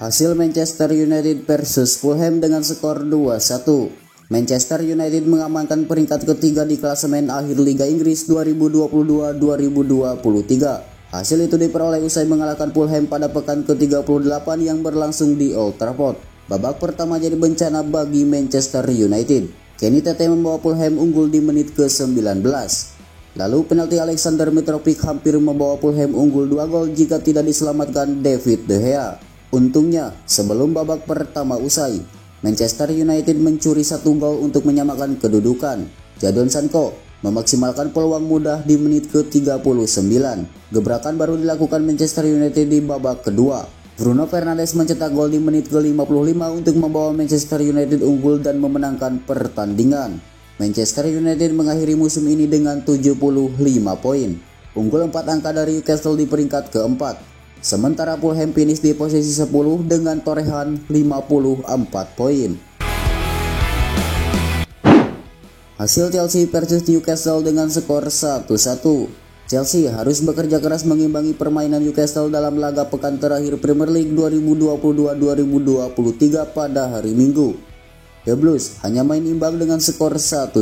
Hasil Manchester United versus Fulham dengan skor 2-1. Manchester United mengamankan peringkat ketiga di klasemen akhir Liga Inggris 2022-2023. Hasil itu diperoleh usai mengalahkan Fulham pada pekan ke-38 yang berlangsung di Old Trafford. Babak pertama jadi bencana bagi Manchester United. Kenny Tete membawa Fulham unggul di menit ke-19. Lalu penalti Alexander Mitrovic hampir membawa Fulham unggul 2 gol jika tidak diselamatkan David De Gea. Untungnya, sebelum babak pertama usai, Manchester United mencuri 1 gol untuk menyamakan kedudukan. Jadon Sancho memaksimalkan peluang mudah di menit ke-39. Gebrakan baru dilakukan Manchester United di babak kedua. Bruno Fernandes mencetak gol di menit ke-55 untuk membawa Manchester United unggul dan memenangkan pertandingan. Manchester United mengakhiri musim ini dengan 75 poin. Unggul 4 angka dari Newcastle di peringkat keempat. Sementara Fulham finish di posisi 10 dengan torehan 54 poin. Hasil Chelsea versus Newcastle dengan skor 1-1. Chelsea harus bekerja keras mengimbangi permainan Newcastle dalam laga pekan terakhir Premier League 2022-2023 pada hari Minggu. The Blues hanya main imbang dengan skor 1-1.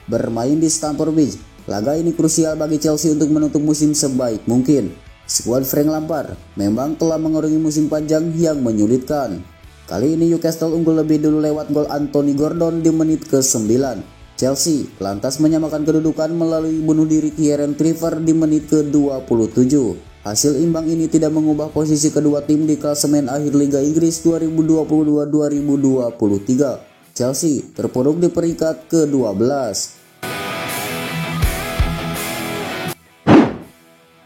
Bermain di Stamford Bridge, laga ini krusial bagi Chelsea untuk menutup musim sebaik mungkin. Skuad Frank Lampard memang telah mengarungi musim panjang yang menyulitkan. Kali ini Newcastle unggul lebih dulu lewat gol Anthony Gordon di menit ke-9. Chelsea lantas menyamakan kedudukan melalui bunuh diri Kieran Trippier di menit ke-27. Hasil imbang ini tidak mengubah posisi kedua tim di klasemen akhir Liga Inggris 2022-2023. Chelsea terpuruk di peringkat ke-12.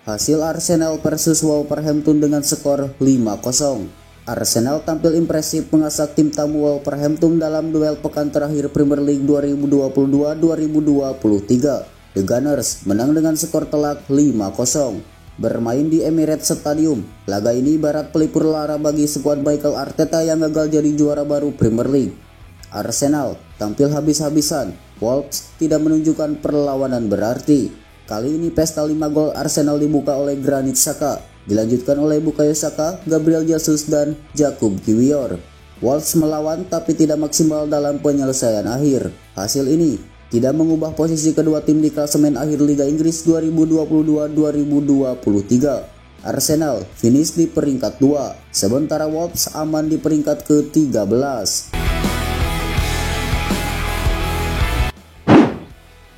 Hasil Arsenal versus Wolverhampton dengan skor 5-0. Arsenal tampil impresif mengasak tim tamu Wolverhampton dalam duel pekan terakhir Premier League 2022-2023. The Gunners menang dengan skor telak 5-0. Bermain di Emirates Stadium, laga ini ibarat pelipur lara bagi skuad Mikel Arteta yang gagal jadi juara baru Premier League. Arsenal tampil habis-habisan, Wolves tidak menunjukkan perlawanan berarti. Kali ini pesta 5 gol Arsenal dibuka oleh Granit Xhaka, dilanjutkan oleh Bukayo Saka, Gabriel Jesus dan Jakub Kiwior. Wolves melawan tapi tidak maksimal dalam penyelesaian akhir. Hasil ini tidak mengubah posisi kedua tim di klasemen akhir Liga Inggris 2022-2023. Arsenal finish di peringkat 2, sementara Wolves aman di peringkat ke-13.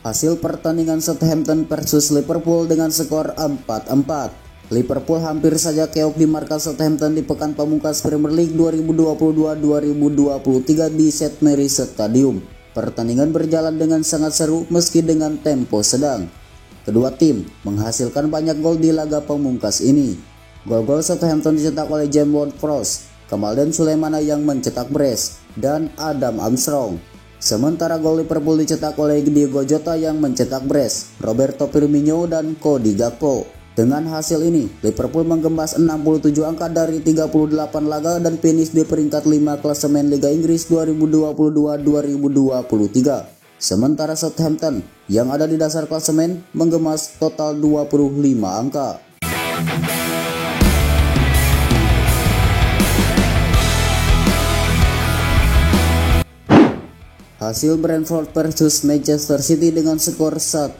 Hasil pertandingan Southampton versus Liverpool dengan skor 4-4. Liverpool hampir saja keok di markas Southampton di pekan pamungkas Premier League 2022-2023 di St Mary's Stadium. Pertandingan berjalan dengan sangat seru meski dengan tempo sedang. Kedua tim menghasilkan banyak gol di laga pamungkas ini. Gol-gol Southampton dicetak oleh James Ward-Prowse, Kamaldeen Sulemana yang mencetak brace, dan Adam Armstrong. Sementara gol Liverpool dicetak oleh Diogo Jota yang mencetak brace, Roberto Firmino dan Cody Gakpo. Dengan hasil ini, Liverpool menggembas 67 angka dari 38 laga dan finish di peringkat 5 klasemen Liga Inggris 2022-2023. Sementara Southampton yang ada di dasar klasemen menggemas total 25 angka. Hasil Brentford versus Manchester City dengan skor 1-0.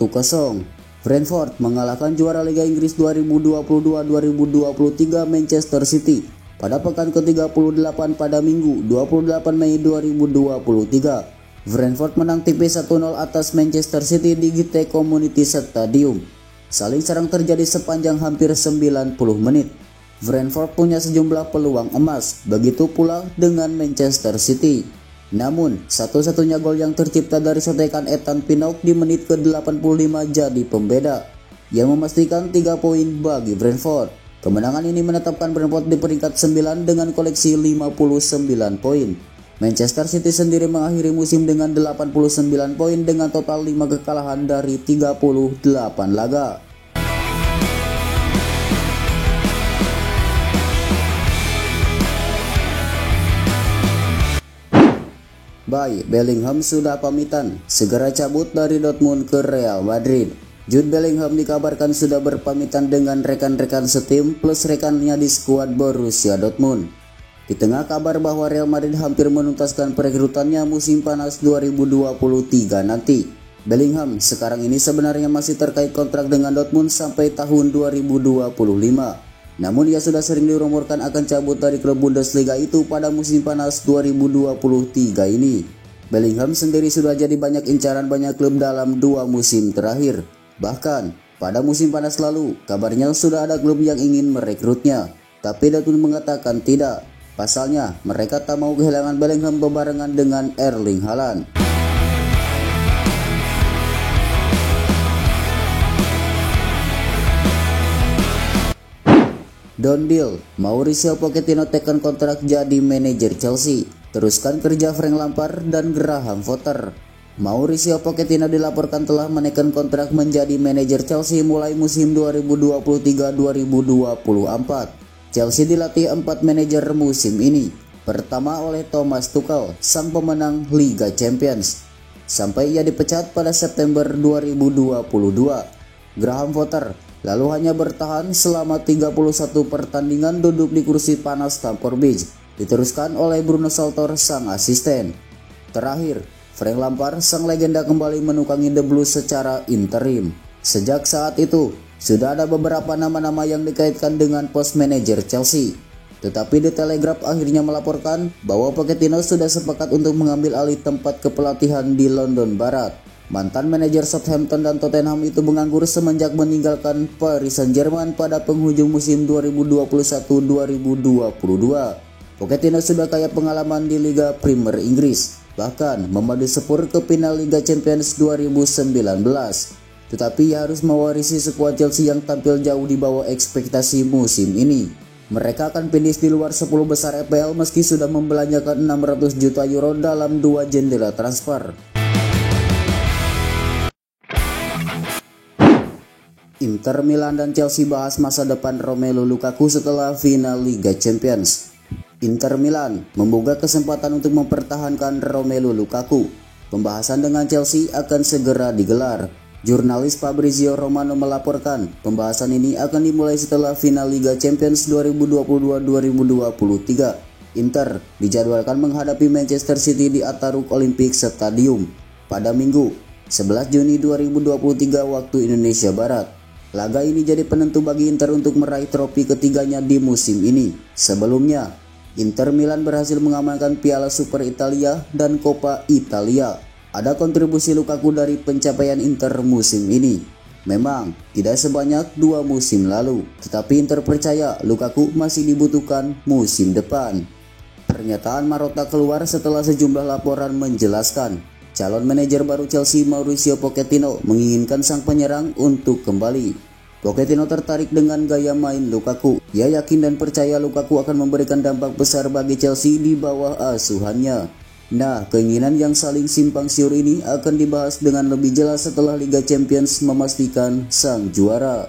Brentford mengalahkan juara Liga Inggris 2022-2023 Manchester City pada pekan ke-38 pada Minggu 28 Mei 2023. Brentford menang tipis 1-0 atas Manchester City di GT Community Stadium. Saling serang terjadi sepanjang hampir 90 menit. Brentford punya sejumlah peluang emas, begitu pula dengan Manchester City. Namun, satu-satunya gol yang tercipta dari sotekan Ethan Pinnock di menit ke-85 jadi pembeda, yang memastikan 3 poin bagi Brentford. Kemenangan ini menetapkan Brentford di peringkat 9 dengan koleksi 59 poin. Manchester City sendiri mengakhiri musim dengan 89 poin dengan total 5 kekalahan dari 38 laga. Baik, Bellingham sudah pamitan, segera cabut dari Dortmund ke Real Madrid. Jude Bellingham dikabarkan sudah berpamitan dengan rekan-rekan setim plus rekannya di skuad Borussia Dortmund. Di tengah kabar bahwa Real Madrid hampir menuntaskan perekrutannya musim panas 2023 nanti, Bellingham sekarang ini sebenarnya masih terkait kontrak dengan Dortmund sampai tahun 2025. Namun ia sudah sering dirumorkan akan cabut dari klub Bundesliga itu pada musim panas 2023 ini. Bellingham sendiri sudah jadi banyak incaran banyak klub dalam 2 musim terakhir. Bahkan pada musim panas lalu, kabarnya sudah ada klub yang ingin merekrutnya. Tapi Dortmund mengatakan tidak. Pasalnya, mereka tak mau kehilangan Bellingham bebarengan dengan Erling Haaland. Done deal, Mauricio Pochettino tekan kontrak jadi manajer Chelsea. Teruskan kerja Frank Lampard dan Graham Potter. Mauricio Pochettino dilaporkan telah menekan kontrak menjadi manajer Chelsea mulai musim 2023-2024. Chelsea dilatih 4 manajer musim ini. Pertama oleh Thomas Tuchel, sang pemenang Liga Champions, sampai ia dipecat pada September 2022. Graham Potter lalu hanya bertahan selama 31 pertandingan duduk di kursi panas Stamford Bridge, diteruskan oleh Bruno Saltor sang asisten. Terakhir, Frank Lampard sang legenda kembali menukangi The Blues secara interim. Sejak saat itu, sudah ada beberapa nama-nama yang dikaitkan dengan pos manajer Chelsea. Tetapi The Telegraph akhirnya melaporkan bahwa Pochettino sudah sepakat untuk mengambil alih tempat kepelatihan di London Barat. Mantan manajer Southampton dan Tottenham itu menganggur semenjak meninggalkan Paris Saint-Germain pada penghujung musim 2021-2022. Pochettino sudah kaya pengalaman di Liga Premier Inggris, bahkan memadu Spurs ke final Liga Champions 2019. Tetapi ia harus mewarisi skuad Chelsea yang tampil jauh di bawah ekspektasi musim ini. Mereka akan finish di luar 10 besar EPL meski sudah membelanjakan 600 juta euro dalam 2 jendela transfer. Inter Milan dan Chelsea bahas masa depan Romelu Lukaku setelah final Liga Champions. Inter Milan membuka kesempatan untuk mempertahankan Romelu Lukaku. Pembahasan dengan Chelsea akan segera digelar. Jurnalis Fabrizio Romano melaporkan pembahasan ini akan dimulai setelah final Liga Champions 2022-2023. Inter dijadwalkan menghadapi Manchester City di Atatürk Olympic Stadium pada Minggu 11 Juni 2023 waktu Indonesia Barat. Laga ini jadi penentu bagi Inter untuk meraih trofi ketiganya di musim ini. Sebelumnya, Inter Milan berhasil mengamankan Piala Super Italia dan Coppa Italia. Ada kontribusi Lukaku dari pencapaian Inter musim ini. Memang tidak sebanyak 2 musim lalu, tetapi Inter percaya Lukaku masih dibutuhkan musim depan. Pernyataan Marotta keluar setelah sejumlah laporan menjelaskan calon manajer baru Chelsea Mauricio Pochettino menginginkan sang penyerang untuk kembali. Pochettino tertarik dengan gaya main Lukaku. Ia yakin dan percaya Lukaku akan memberikan dampak besar bagi Chelsea di bawah asuhannya. Nah, keinginan yang saling simpang siur ini akan dibahas dengan lebih jelas setelah Liga Champions memastikan sang juara.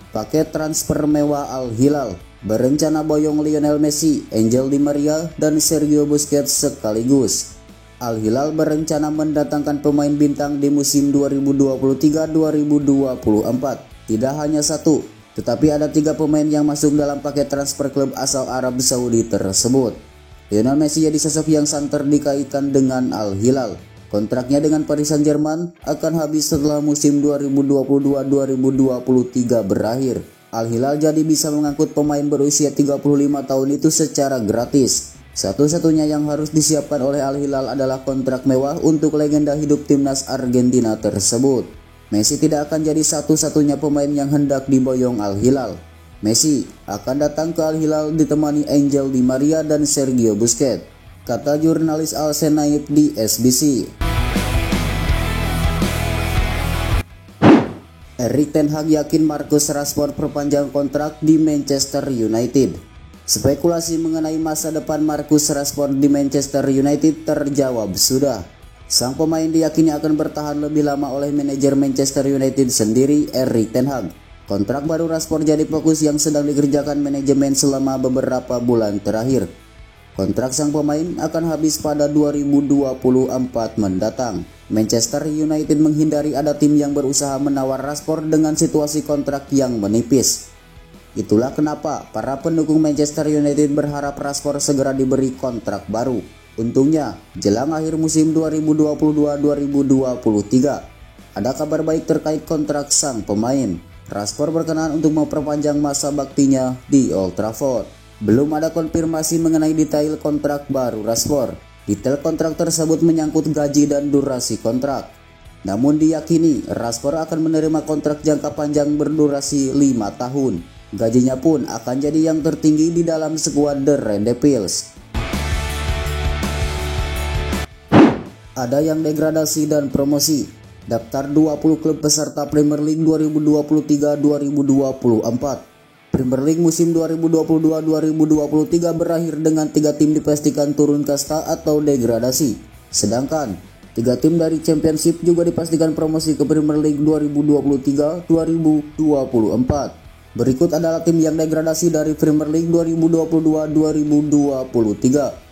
Paket transfer mewah Al Hilal berencana boyong Lionel Messi, Angel Di Maria, dan Sergio Busquets sekaligus. Al Hilal berencana mendatangkan pemain bintang di musim 2023-2024. Tidak hanya satu, tetapi ada 3 pemain yang masuk dalam paket transfer klub asal Arab Saudi tersebut. Lionel Messi jadi sosok yang santer dikaitkan dengan Al Hilal. Kontraknya dengan Paris Saint-Germain akan habis setelah musim 2022-2023 berakhir. Al Hilal jadi bisa mengangkut pemain berusia 35 tahun itu secara gratis. Satu-satunya yang harus disiapkan oleh Al Hilal adalah kontrak mewah untuk legenda hidup timnas Argentina tersebut. Messi tidak akan jadi satu-satunya pemain yang hendak diboyong Al Hilal. Messi akan datang ke Al Hilal ditemani Angel Di Maria dan Sergio Busquets, kata jurnalis Al Senaif di SBC. Erik ten Hag yakin Marcus Rashford perpanjang kontrak di Manchester United. Spekulasi mengenai masa depan Marcus Rashford di Manchester United terjawab sudah. Sang pemain diyakini akan bertahan lebih lama oleh manajer Manchester United sendiri, Erik ten Hag. Kontrak baru Rashford jadi fokus yang sedang dikerjakan manajemen selama beberapa bulan terakhir. Kontrak sang pemain akan habis pada 2024 mendatang. Manchester United menghindari ada tim yang berusaha menawar Rashford dengan situasi kontrak yang menipis. Itulah kenapa para pendukung Manchester United berharap Rashford segera diberi kontrak baru. Untungnya, jelang akhir musim 2022-2023, ada kabar baik terkait kontrak sang pemain. Rashford berkenan untuk memperpanjang masa baktinya di Old Trafford. Belum ada konfirmasi mengenai detail kontrak baru Rashford. Detail kontrak tersebut menyangkut gaji dan durasi kontrak. Namun diyakini Rashford akan menerima kontrak jangka panjang berdurasi 5 tahun. Gajinya pun akan jadi yang tertinggi di dalam skuad The Red Devils. Ada yang degradasi dan promosi. Daftar 20 klub peserta Premier League 2023-2024. Premier League musim 2022-2023 berakhir dengan 3 tim dipastikan turun kasta atau degradasi. Sedangkan 3 tim dari Championship juga dipastikan promosi ke Premier League 2023-2024. Berikut adalah tim yang degradasi dari Premier League 2022-2023.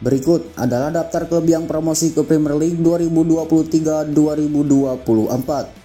Berikut adalah daftar klub yang promosi ke Premier League 2023-2024.